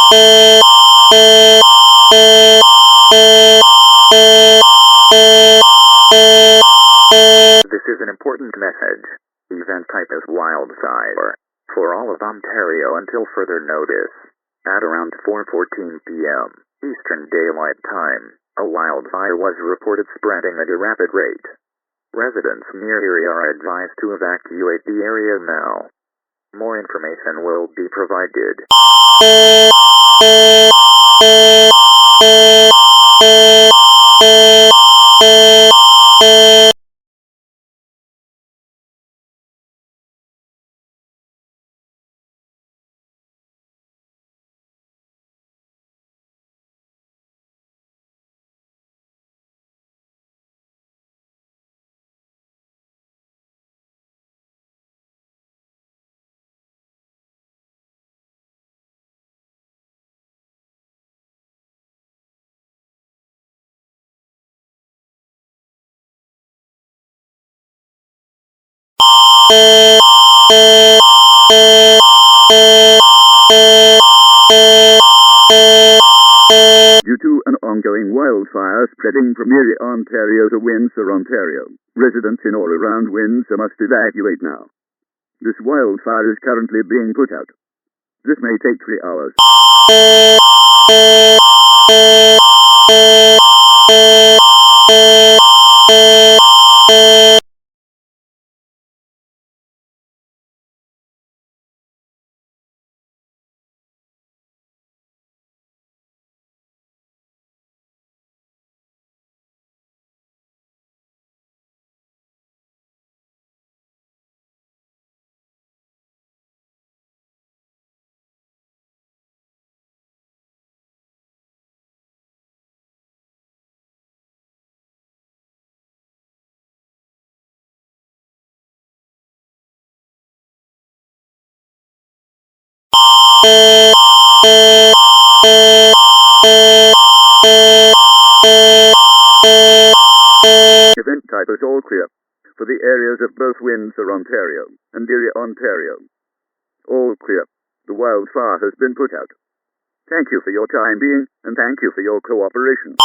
This is an important message. Event type is wildfire. For all of Ontario until further notice. At around 4:14 p.m. Eastern Daylight Time, a wildfire was reported spreading at a rapid rate. Residents near area are advised to evacuate the area now. More information will be provided. Due to an ongoing wildfire spreading from near Ontario to Windsor, Ontario, residents in or around Windsor must evacuate now. This wildfire is currently being put out. This may take 3 hours. Event type is all clear for the areas of both Windsor, Ontario and Erie, Ontario. All clear. The wildfire has been put out. Thank you for your time being, and thank you for your cooperation.